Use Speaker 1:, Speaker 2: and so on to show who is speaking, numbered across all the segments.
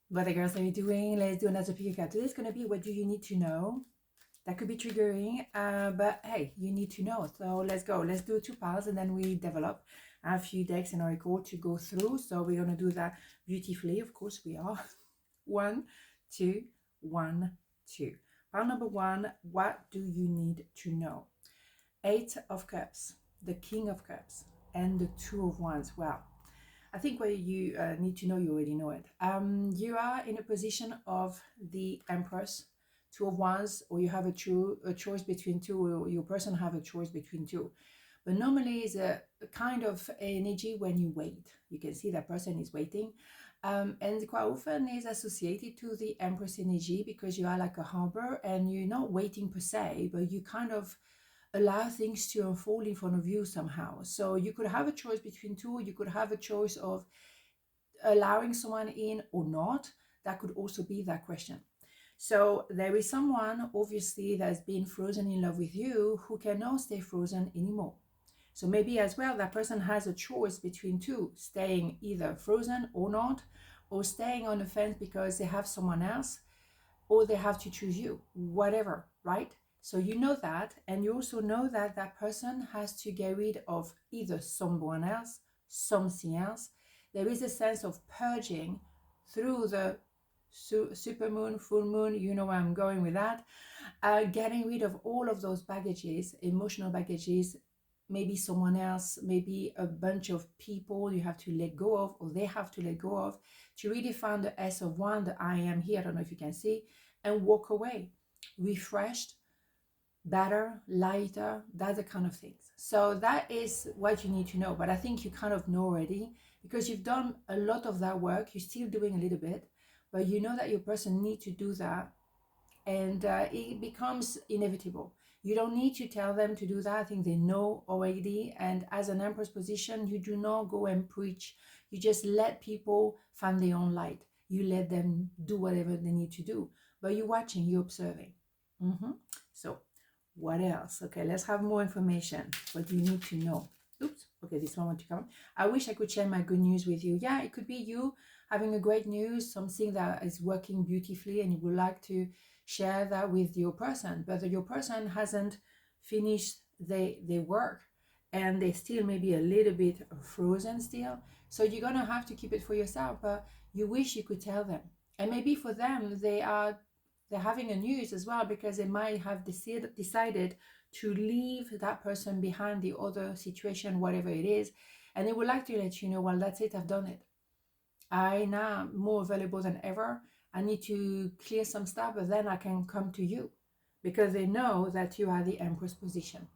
Speaker 1: What the girls are doing? Let's do another pick card. Today's going to be what do you need to know? That could be triggering, but hey, you need to know. So let's go. Let's do 2 piles and then we develop a few decks and oracle to go through. So we're going to do that beautifully. Of course we are. 1, 2, 1, 2. Pile number 1, what do you need to know? 8 of Cups, the King of Cups, and the 2 of Wands. Well, I think what you need to know, you already know it. You are in a position of the Empress, 2 of Wands, or you have a choice between two, or your person have a choice between two. But normally it's a kind of energy when you wait. You can see that person is waiting. And quite often is associated to the Empress energy because you are like a harbor and you're not waiting per se, but you kind of allow things to unfold in front of you somehow. So you could have a choice between two. You could have a choice of allowing someone in or not. That could also be that question. So there is someone obviously that's been frozen in love with you who cannot stay frozen anymore. So maybe as well that person has a choice between two, staying either frozen or not, or staying on the fence because they have someone else, or they have to choose you, whatever, right? So you know that, and you also know that that person has to get rid of either someone else, something else. There is a sense of purging through the super moon, full moon, you know where I'm going with that. Getting rid of all of those baggages, emotional baggages, maybe someone else, maybe a bunch of people you have to let go of, or they have to let go of, to really find the S of One, the I am here, I don't know if you can see, and walk away, refreshed, better, lighter, that's the kind of things. So that is what you need to know. But I think you kind of know already because you've done a lot of that work. You're still doing a little bit, but you know that your person needs to do that, and it becomes inevitable. You don't need to tell them to do that. I think they know already. And as an Empress position, you do not go and preach. You just let people find their own light. You let them do whatever they need to do. But you're watching, you're observing. So what else? Okay, let's have more information. What do you need to know? Oops, okay, this one want to come. I wish I could share my good news with you. Yeah, it could be you having a great news, something that is working beautifully, and you would like to share that with your person, but your person hasn't finished their work and they still maybe a little bit frozen still. So you're gonna have to keep it for yourself, but you wish you could tell them. And maybe for them, they're having a news as well because they might have decided to leave that person behind, the other situation, whatever it is, and they would like to let you know, well, that's it, I've done it. I now more available than ever. I need to clear some stuff, but then I can come to you because they know that you are the Empress position.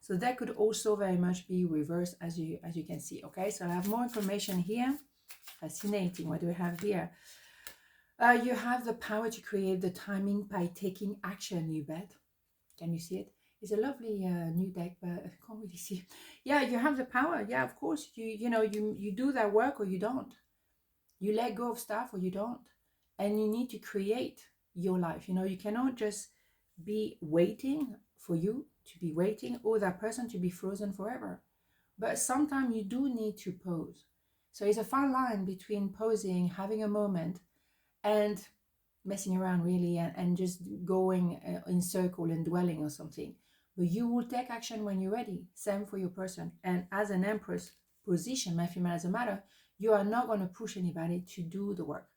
Speaker 1: So that could also very much be reversed, as you can see. Okay, so I have more information here. Fascinating. What do we have here? You have the power to create the timing by taking action, you bet. Can you see it? It's a lovely new deck, but I can't really see. Yeah, you have the power. Yeah, of course. You do that work or you don't. You let go of stuff or you don't. And you need to create your life. You cannot just be waiting for you to be waiting or that person to be frozen forever. But sometimes you do need to pause. So it's a fine line between pausing, having a moment, and messing around really and just going in circle and dwelling on something. But you will take action when you're ready. Same for your person. And as an Empress position, my female doesn't matter, you are not going to push anybody to do the work.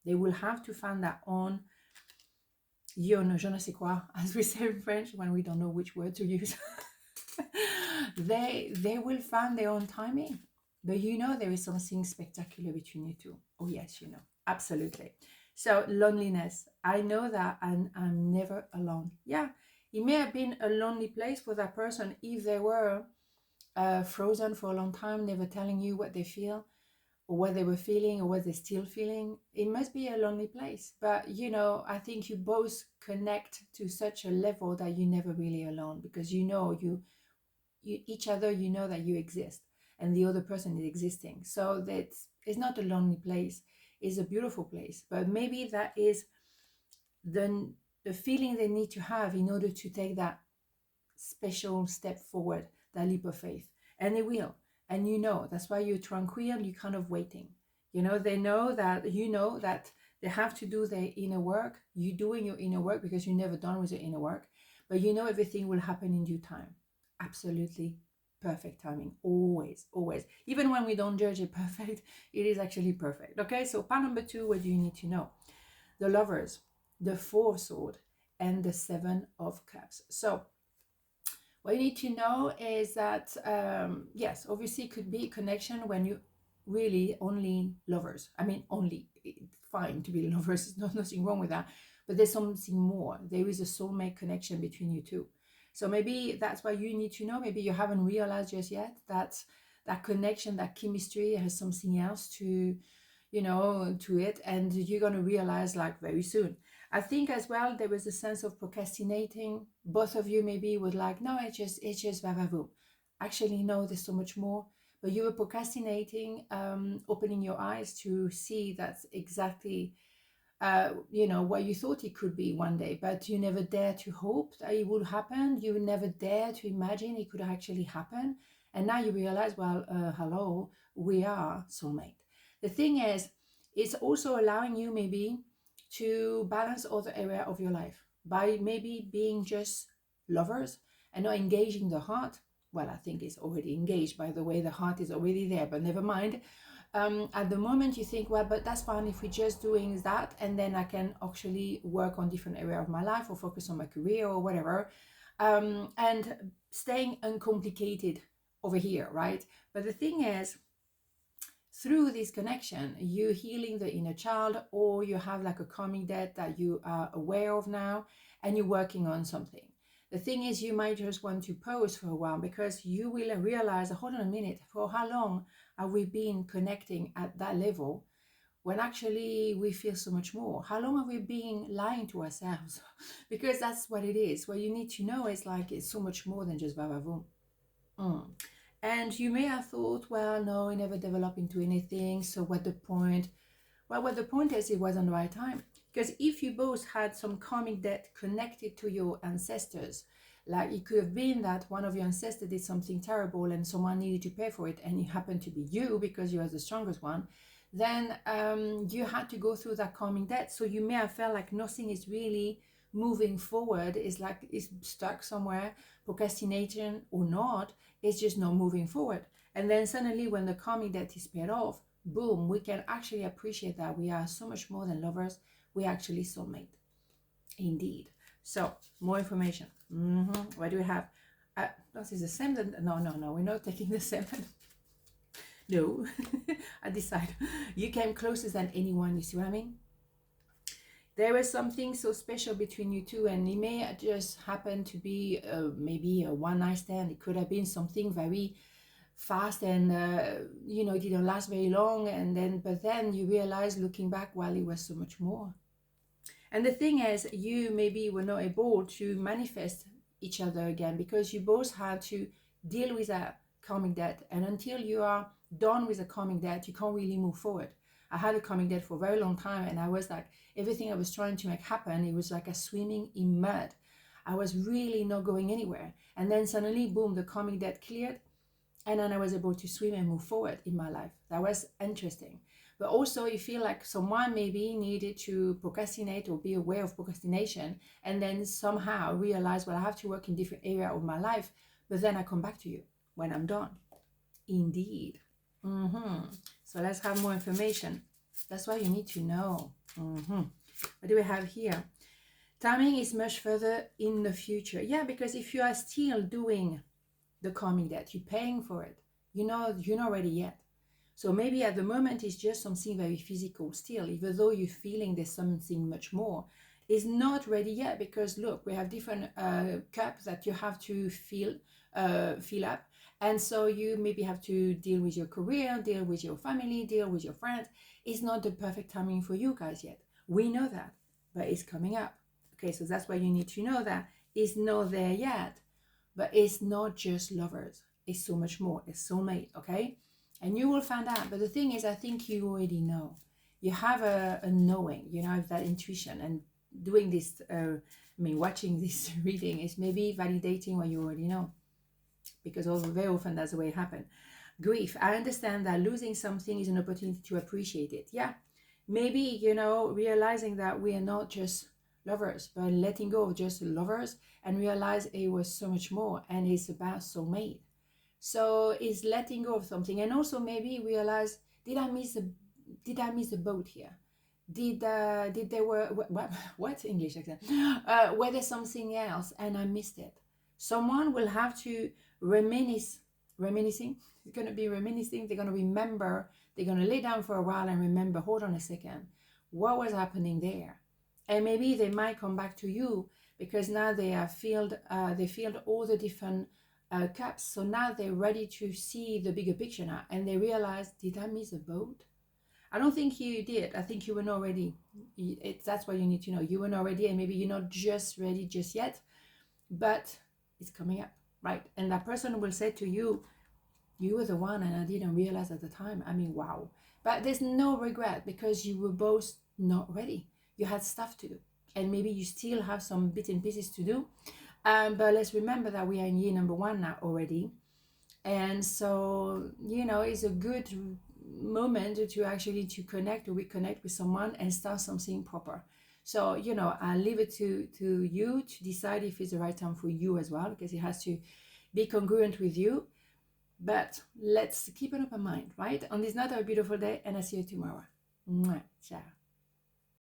Speaker 1: They will have to find that own, je ne sais quoi, as we say in French when we don't know which word to use. They will find their own timing. But there is something spectacular between you two. Oh yes, absolutely. So loneliness, I know that I'm never alone. Yeah, it may have been a lonely place for that person if they were frozen for a long time, never telling you what they feel or what they were feeling or what they're still feeling. It must be a lonely place. But I think you both connect to such a level that you're never really alone because you each other, that you exist and the other person is existing. So that it's not a lonely place. Is a beautiful place, but maybe that is the feeling they need to have in order to take that special step forward, that leap of faith. And they will. And that's why you're tranquil, you're kind of waiting. You know, they know that, you know, that they have to do their inner work. You're doing your inner work because you're never done with your inner work, but you know everything will happen in due time. Absolutely perfect timing, always, always. Even when we don't judge it perfect, it is actually perfect. Okay, so part number 2, what do you need to know? The Lovers, the Four of Swords, and the Seven of Cups. So what you need to know is that, yes, obviously it could be a connection when you really only lovers. I mean, only, fine to be lovers, there's nothing wrong with that. But there's something more. There is a soulmate connection between you two. So maybe that's what you need to know. Maybe you haven't realized just yet that that connection, that chemistry has something else to, you know, to it. And you're going to realize like very soon. I think as well there was a sense of procrastinating. Both of you maybe would like, no, it's just va-va-voom. Actually, no, there's so much more. But you were procrastinating, opening your eyes to see that's exactly, you know, what you thought it could be one day, but you never dare to hope that it would happen. You never dare to imagine it could actually happen. And now you realize, well, hello, we are soulmate. The thing is, it's also allowing you maybe to balance other area of your life by maybe being just lovers and not engaging the heart. Well, I think it's already engaged, by the way, the heart is already there, but never mind. At the moment you think, well, but that's fine if we're just doing that, and then I can actually work on different area of my life or focus on my career or whatever, and staying uncomplicated over here, right? But the thing is, through this connection, you're healing the inner child, or you have like a karmic debt that you are aware of now, and you're working on something. The thing is, you might just want to pause for a while, because you will realize, hold on a minute, for how long have we been connecting at that level when actually we feel so much more? How long have we been lying to ourselves? Because that's what it is. What you need to know is like, it's so much more than just va-va-voom. And you may have thought, well, no, it never developed into anything, so what the point? Well, what the point is, it wasn't the right time. Because if you both had some karmic debt connected to your ancestors, like it could have been that one of your ancestors did something terrible and someone needed to pay for it, and it happened to be you because you are the strongest one, then you had to go through that karmic debt. So you may have felt like nothing is really moving forward, is like it's stuck somewhere, procrastination or not, it's just not moving forward. And then suddenly when the karmic debt is paid off, boom, we can actually appreciate that we are so much more than lovers. We actually soulmate. Indeed. So more information. What do we have? This is the same. No, we're not taking the same. No. I decide. You came closer than anyone. You see what I mean? There was something so special between you two, and it may just happen to be maybe a one night stand. It could have been something very fast, and you know, it didn't last very long, and then but then you realize looking back, well, it was so much more. And the thing is, you maybe were not able to manifest each other again because you both had to deal with a karmic debt, and until you are done with a karmic debt, you can't really move forward. I had a karmic debt for a very long time, and I was like, everything I was trying to make happen, it was like a swimming in mud. I was really not going anywhere. And then suddenly, boom, the karmic debt cleared, and then I was able to swim and move forward in my life. That was interesting. But also you feel like someone maybe needed to procrastinate or be aware of procrastination, and then somehow realize, well, I have to work in different area of my life, but then I come back to you when I'm done. Indeed. So let's have more information. That's what you need to know. What do we have here? Timing is much further in the future. Yeah, because if you are still doing the karmic debt, you're paying for it, you know, you're not ready yet. So maybe at the moment it's just something very physical still, even though you're feeling there's something much more. It's not ready yet, because look, we have different cups that you have to fill up. And so you maybe have to deal with your career, deal with your family, deal with your friends. It's not the perfect timing for you guys yet. We know that, but it's coming up. Okay, so that's why you need to know that it's not there yet, but it's not just lovers. It's so much more. It's soulmate, okay? And you will find out. But the thing is, I think you already know. You have a knowing, you know, that intuition. And doing this, watching this reading is maybe validating what you already know. Because very often that's the way it happens. grief. I understand that losing something is an opportunity to appreciate it. Yeah, maybe, you know, realizing that we are not just lovers, but letting go of just lovers and realize it was so much more, and it's about soulmate. So it's letting go of something, and also maybe realize, did I miss the boat here? Did there were what English accent? Were there something else and I missed it? Someone will have to reminiscing. It's gonna be reminiscing. They're gonna remember. They're gonna lay down for a while and remember. Hold on a second, what was happening there? And maybe they might come back to you because now they have filled. They filled all the different cups. So now they're ready to see the bigger picture now, and they realize, did I miss a boat? I don't think you did. I think you were not ready. That's what you need to know. You were not ready, and maybe you're not just ready just yet, but it's coming up, right? And that person will say to you, you were the one and I didn't realize at the time. I mean, wow. But there's no regret because you were both not ready. You had stuff to do. And maybe you still have some bits and pieces to do. But let's remember that we are in year number 1 now already. And so, you know, it's a good moment to actually to connect or reconnect with someone and start something proper. So, you know, I'll leave it to you to decide if it's the right time for you as well, because it has to be congruent with you. But let's keep an open mind, right? On this note, have a beautiful day, and I'll see you tomorrow. Mwah. Ciao.